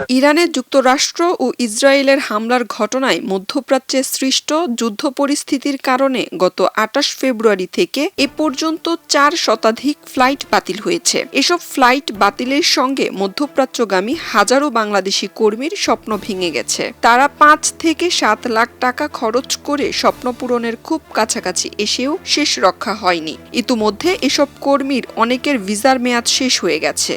ইরানে যুক্তরাষ্ট্র ও ইসরায়েলের হামলার ঘটনায় মধ্যপ্রাচ্যে সৃষ্ট যুদ্ধ পরিস্থিতির কারণে গত ২৮ ফেব্রুয়ারি থেকে এ পর্যন্ত ৪ শতাধিক ফ্লাইট বাতিল হয়েছে। এসব ফ্লাইট বাতিলের সঙ্গে মধ্যপ্রাচ্যগামী হাজারো বাংলাদেশি কর্মীর স্বপ্ন ভেঙে গেছে। তারা ৫ থেকে ৭ লাখ টাকা খরচ করে স্বপ্ন পূরণের খুব কাছাকাছি এসেও শেষ রক্ষা হয়নি। ইতিমধ্যে এসব কর্মীর অনেকের ভিসার মেয়াদ শেষ হয়ে গেছে।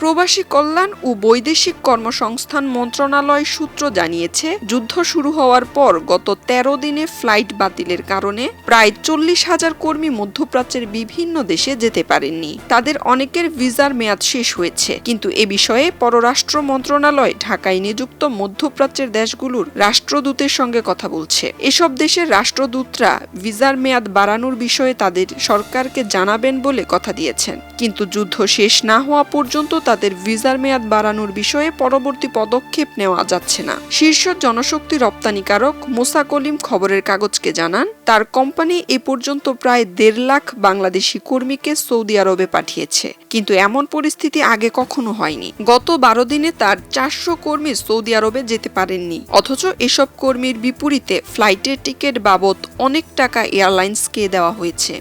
প্রবাসী কল্যাণ ও বৈদেশিক কর্মসংস্থান মন্ত্রণালয় সূত্র জানিয়েছে, যুদ্ধ শুরু হওয়ার পর গত ১৩ দিনে ফ্লাইট বাতিলের কারণে প্রায় ৪০,০০০ কর্মী মধ্যপ্রাচ্যের বিভিন্ন দেশে যেতে পারেননি। তাদের অনেকের ভিসার মেয়াদ শেষ হয়েছে, কিন্তু এ বিষয়ে পররাষ্ট্র মন্ত্রণালয় ঢাকায় নিযুক্ত মধ্যপ্রাচ্যের দেশগুলোর রাষ্ট্রদূতের সঙ্গে কথা বলছে। এসব দেশের রাষ্ট্রদূতরা ভিসার মেয়াদ বাড়ানোর বিষয়ে তাদের সরকারকে জানাবেন বলে কথা দিয়েছেন, কিন্তু যুদ্ধ শেষ না হওয়া পর্যন্ত তাদের ভিসার মেয়াদ বাড়ানোর বিষয়ে পরবর্তী পদক্ষেপ নেওয়া যাচ্ছে না। শীর্ষ জনশক্তি রপ্তানিকারক মুসা কলিম খবরের কাগজকে জানান, তার কোম্পানি এ পর্যন্ত প্রায় ১.৫ লাখ বাংলাদেশি কর্মীকে সৌদি আরবে পাঠিয়েছে, কিন্তু এমন পরিস্থিতি আগে কখনো হয়নি। গত ১২ দিনে তার ৪০০ কর্মী সৌদি আরবে যেতে পারেননি, অথচ এসব কর্মীর বিপরীতে ফ্লাইটের টিকিট বাবদ অনেক টাকা এয়ারলাইন্সকে দেওয়া হয়েছে।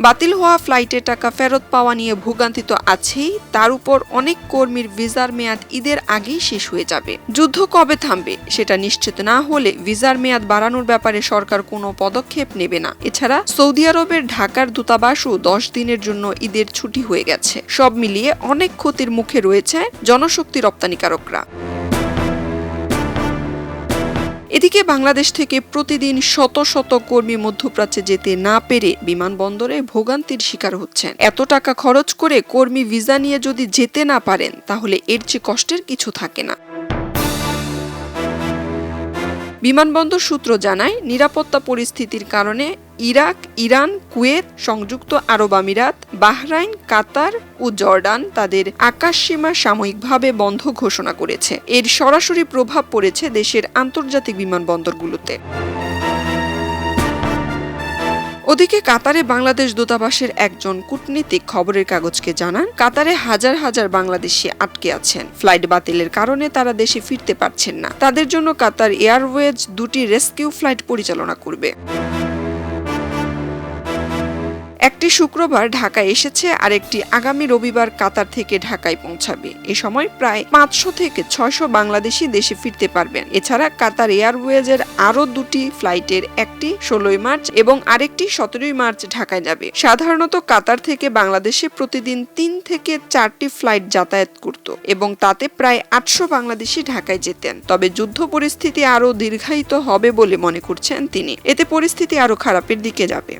বাতিল হওয়া ফ্লাইটের টাকা ফেরত পাওয়া নিয়ে ভোগান্তি তো আছেই, তার উপর অনেক কর্মীর ভিসার মেয়াদ ঈদের আগেই শেষ হয়ে যাবে। যুদ্ধ কবে থামবে সেটা নিশ্চিত না হলে ভিসার মেয়াদ বাড়ানোর ব্যাপারে সরকার কোনো পদক্ষেপ নেবে না। এছাড়া সৌদি আরবের ঢাকার দূতাবাসও ১০ দিনের জন্য ঈদের ছুটি হয়ে গেছে। সব মিলিয়ে অনেক ক্ষতির মুখে রয়েছে জনশক্তি রপ্তানিকারকরা। এদিকে বাংলাদেশ থেকে প্রতিদিন শত শত কর্মী মধ্যপ্রাচ্যে যেতে না পেরে বিমানবন্দরে ভোগান্তির শিকার হচ্ছেন। এত টাকা খরচ করে কর্মী ভিসা নিয়ে যদি যেতে না পারেন, তাহলে এর চেয়ে কষ্টের কিছু থাকে না। বিমানবন্দর সূত্র জানায়, নিরাপত্তা পরিস্থিতির কারণে ইরাক, ইরান, কুয়েত, সংযুক্ত আরব আমিরাত, বাহরাইন, কাতার ও জর্ডান তাদের আকাশসীমা সাময়িকভাবে বন্ধ ঘোষণা করেছে। এর সরাসরি প্রভাব পড়েছে দেশের আন্তর্জাতিক বিমানবন্দরগুলোতে। ওদিকে কাতারে বাংলাদেশ দূতাবাসের একজন কূটনীতিক খবরের কাগজকে জানান, কাতারে হাজার হাজার বাংলাদেশি আটকে আছেন। ফ্লাইট বাতিলের কারণে তারা দেশে ফিরতে পারছেন না। তাদের জন্য কাতার এয়ারওয়েজ ২টি রেস্কিউ ফ্লাইট পরিচালনা করবে। একটি শুক্রবার ঢাকায় এসেছে, আরেকটি আগামী রবিবার কাতার থেকে ঢাকায় পৌঁছাবে। এ সময় প্রায় ৫০০ থেকে ৬০০ বাংলাদেশি দেশে ফিরতে পারবেন। এছাড়া কাতার এয়ারওয়েজের আরও ২টি ফ্লাইটের একটি ১৬ মার্চ এবং আরেকটি ১৭ মার্চ ঢাকায় যাবে। সাধারণত কাতার থেকে বাংলাদেশে প্রতিদিন ৩ থেকে ৪টি ফ্লাইট যাতায়াত করত এবং তাতে প্রায় ৮০০ বাংলাদেশি ঢাকায় যেতেন। তবে যুদ্ধ পরিস্থিতি আরও দীর্ঘায়িত হবে বলে মনে করছেন তিনি। এতে পরিস্থিতি আরও খারাপের দিকে যাবে।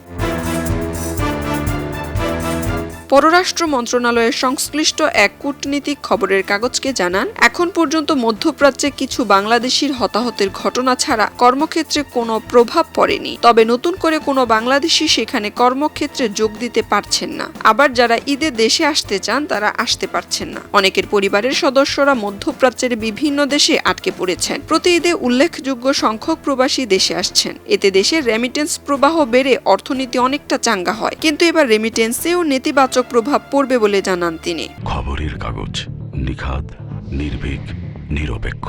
পররাষ্ট্র মন্ত্রণালয়ের সংশ্লিষ্ট এক কূটনীতিক খবরের কাগজকে জানান, এখন পর্যন্ত মধ্যপ্রাচ্যে কিছু বাংলাদেশির হতাহতের ঘটনা ছাড়া কর্মক্ষেত্রে কোনো প্রভাব পড়েনি। তবে নতুন করে কোনো বাংলাদেশি সেখানে কর্মক্ষেত্রে যোগ দিতে পারছেন না। আবার যারা ঈদে দেশে আসতে চান তারা আসতে পারছেন না। অনেকের পরিবারের সদস্যরা মধ্যপ্রাচ্যের বিভিন্ন দেশে আটকে পড়েছেন। প্রতি ঈদে উল্লেখযোগ্য সংখ্যক প্রবাসী দেশে আসছেন। এতে দেশের রেমিটেন্স প্রবাহ বেড়ে অর্থনীতি অনেকটা চাঙ্গা হয়, কিন্তু এবার রেমিটেন্সেও নেতিবাচক প্রভাব পড়বে বলে জানান তিনি। খবরের কাগজ, নিখাদ, নির্ভীক, নিরপেক্ষ।